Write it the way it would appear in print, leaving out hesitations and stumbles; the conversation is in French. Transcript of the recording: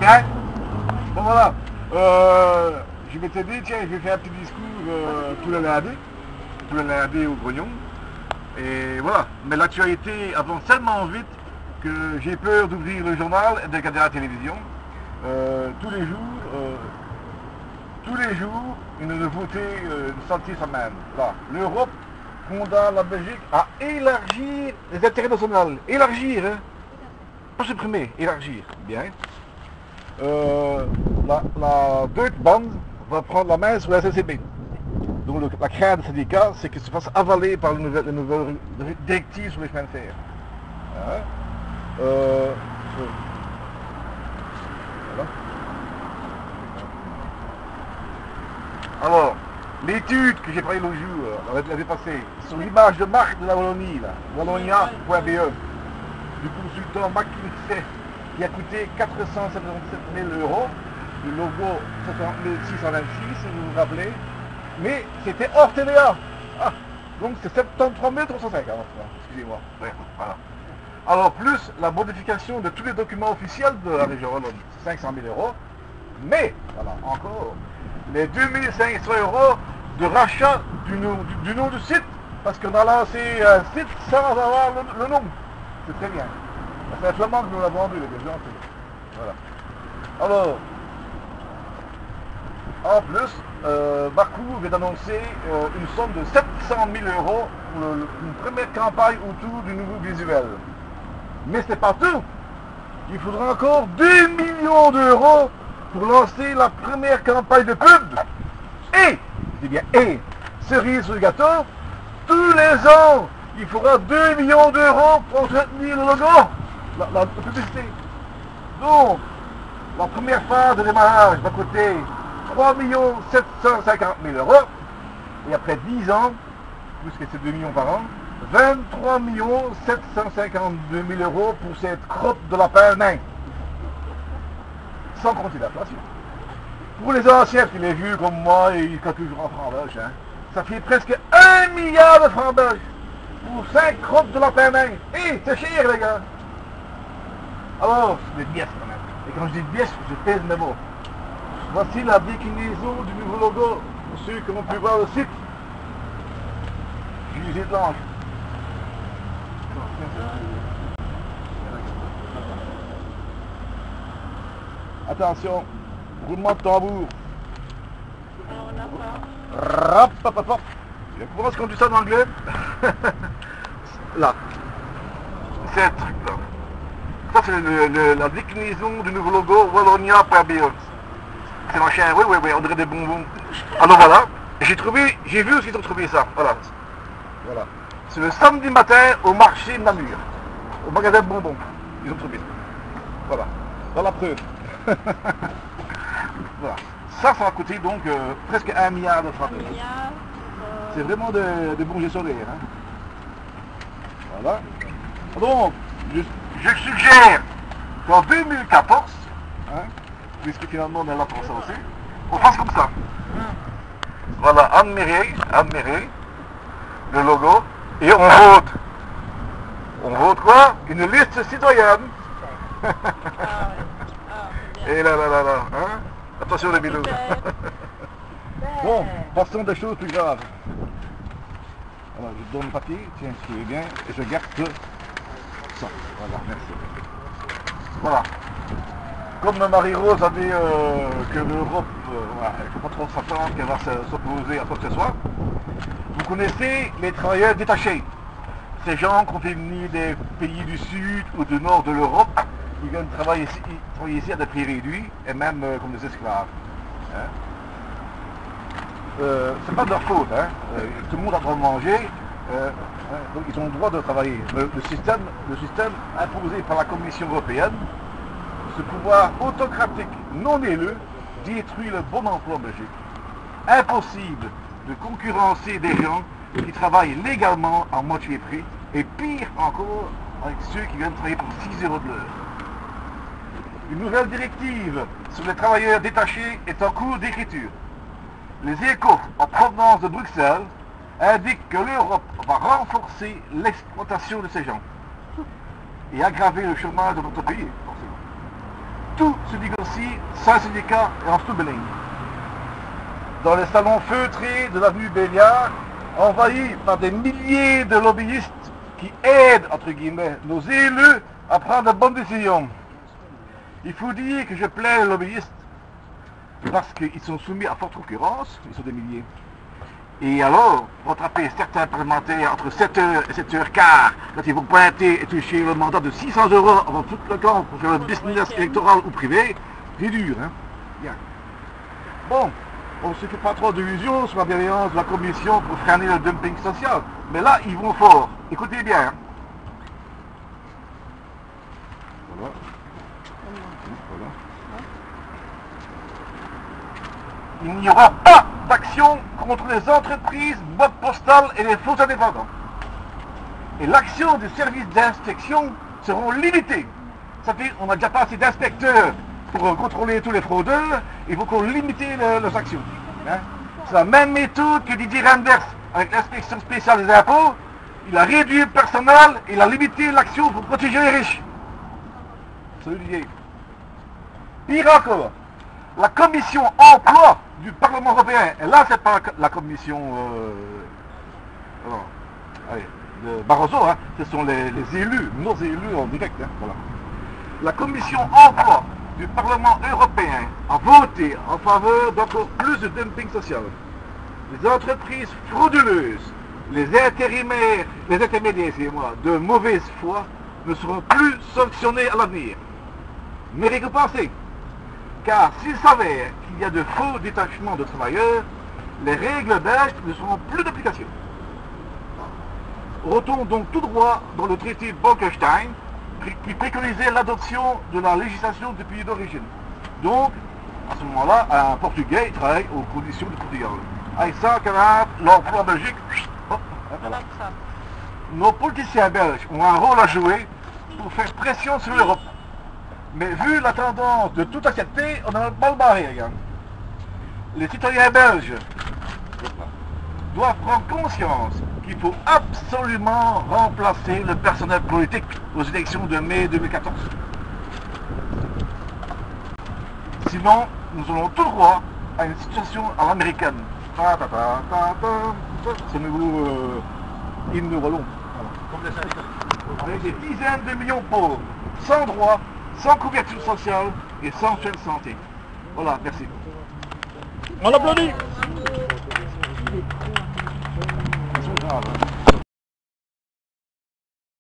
Bien. Bon voilà. Je m'étais dit, tiens, je vais faire un petit discours tous les lundis au Grognon. Et voilà. Mais l'actualité avance tellement vite que j'ai peur d'ouvrir le journal et de regarder la télévision. Tous les jours, une nouveauté de santé semaine. Là, l'Europe condamne la Belgique à élargir les intérêts nationaux. Élargir, hein. Pas supprimer, élargir. Bien. La Deutsche Bahn va prendre la main sur la SNCB. Donc la crainte des syndicats, c'est qu'il se fasse avaler par les nouvelles directives sur les chemins de fer. Hein? Voilà. Alors, l'étude que j'ai parlé l'autre jour, l'année passée, sur l'image de marque de la Wallonie, Wallonia.be, du consultant McKinsey, qui a coûté 477 000 €, le logo 626 si vous vous rappelez, mais c'était hors TVA. Ah, donc c'est 73 350, excusez-moi. Ouais, voilà. Alors plus la modification de tous les documents officiels de la région Wallonne, 500 000 €, mais, voilà, encore, les 2500 € de rachat du nom du site, parce qu'on a lancé un site sans avoir le nom. C'est très bien. C'est un flamand que nous l'avons vendu, les gens. Voilà. Alors, en plus, Bakou vient d'annoncer une somme de 700 000 € pour une première campagne autour du nouveau visuel. Mais ce n'est pas tout. Il faudra encore 2 millions d'euros pour lancer la première campagne de pub. Et, je dis bien, cerise sur le gâteau, tous les ans, il faudra 2 millions d'euros pour entretenir le logo, la publicité. Donc, la première phase de démarrage va coûter 3 750 000 €. Et après 10 ans, plus que c'est 2 millions par an, 23 752 000 € pour cette crotte de lapin nain. Sans compter l'inflation. Pour les anciens, qui les vieux comme moi, ils sont toujours en francs belges, hein, ça fait presque 1 milliard de francs belges pour 5 crottes de lapin nain. C'est cher, les gars. Alors, c'est des pièces quand même. Et quand je dis pièces, je pèse mes mots. Voici la déclinaison du nouveau logo pour ceux qui ont pu voir le site. Juillet de l'Ange. Attention, roulement de tambour. Rap, pop, pop, pop. Comment est-ce qu'on dit ça en anglais? Là. C'est un truc là. Ça c'est la déclinaison du nouveau logo Wallonia.be. C'est machin, oui, on dirait des bonbons. Alors voilà, j'ai vu aussi qu'ils ont trouvé ça. Voilà. Voilà. C'est le samedi matin au marché de Namur. Au magasin de bonbons. Ils ont trouvé ça. Voilà. Dans la preuve. Voilà. Ça va coûter donc presque 1 milliard de francs. C'est vraiment de bons gestionnaires. Hein. Voilà. Donc, je suggère qu'en 2014, hein, puisque finalement on est là pour ça aussi, on fasse comme ça. Voilà, admirer le logo, et on vote. On vote quoi? Une liste citoyenne. Et là, hein? Attention les bilous. Bon, passons des choses plus graves. Alors, je donne le papier, tiens, suivez bien, et je garde ça. Voilà, merci. Voilà. Comme Marie-Rose a dit que l'Europe, voilà, il ne faut pas trop s'attendre qu'elle va s'opposer à quoi que ce soit, vous connaissez les travailleurs détachés. Ces gens qui ont venus des pays du sud ou du nord de l'Europe, qui viennent travailler ici à des prix réduits, et même comme des esclaves. Hein? C'est pas de leur faute, hein. Tout le monde a le droit de manger, donc ils ont le droit de travailler. Le système imposé par la Commission européenne, ce pouvoir autocratique non élu, détruit le bon emploi en Belgique. Impossible de concurrencer des gens qui travaillent légalement à moitié prix, et pire encore avec ceux qui viennent travailler pour 6 € de l'heure. Une nouvelle directive sur les travailleurs détachés est en cours d'écriture. Les échos en provenance de Bruxelles indiquent que l'Europe va renforcer l'exploitation de ces gens et aggraver le chômage de notre pays, forcément. tout se négocie sans syndicat et en sous-belling. Dans les salons feutrés de l'avenue Béliard, envahis par des milliers de lobbyistes qui aident, entre guillemets, nos élus à prendre de bonnes décisions. Il faut dire que je plains les lobbyistes parce qu'ils sont soumis à forte concurrence, ils sont des milliers. Et alors, rattraper certains parlementaires entre 7h et 7h15, quand ils vont pointer et toucher le mandat de 600 € avant tout le temps pour faire le business électoral ou privé, c'est dur, hein. Bien. Bon, on ne se fait pas trop d'illusions sur la bienveillance de la commission pour freiner le dumping social. Mais là, ils vont fort. Écoutez bien. Hein. Voilà. Voilà. Il n'y aura pas d'action contre les entreprises, boîtes postales et les faux indépendants. Et l'action des services d'inspection seront limitées. Ça fait, on n'a déjà pas assez d'inspecteurs pour contrôler tous les fraudeurs, il faut qu'on limite leurs actions. Hein. C'est la même méthode que Didier Reynders avec l'inspection spéciale des impôts. Il a réduit le personnel, il a limité l'action pour protéger les riches. Salut Didier. Pire encore, la commission emploi du Parlement européen, et là c'est pas la commission de Barroso, hein, ce sont les élus, nos élus en direct, hein, voilà. La commission emploi du Parlement européen a voté en faveur d'encore plus de dumping social. Les entreprises frauduleuses, les intermédiaires de mauvaise foi ne seront plus sanctionnés à l'avenir, mais récompensés. Car s'il s'avère qu'il y a de faux détachements de travailleurs, les règles belges ne seront plus d'application. Retournons donc tout droit dans le traité Bolkestein qui préconisait l'adoption de la législation du pays d'origine. Donc, à ce moment-là, un Portugais travaille aux conditions du Portugal. Avec ça, camarades, l'emploi en Belgique, voilà. Nos politiciens belges ont un rôle à jouer pour faire pression sur l'Europe. Mais vu la tendance de tout accepter, on n'a pas le barré, les gars. Les citoyens belges doivent prendre conscience qu'il faut absolument remplacer le personnel politique aux élections de mai 2014. Sinon, nous allons tout droit à une situation à l'américaine. C'est le nouveau hymne wallon. Voilà. Avec des dizaines de millions de pauvres, sans droit, sans couverture sociale et sans soins de santé. Voilà, merci. On applaudit. C'est grave, hein.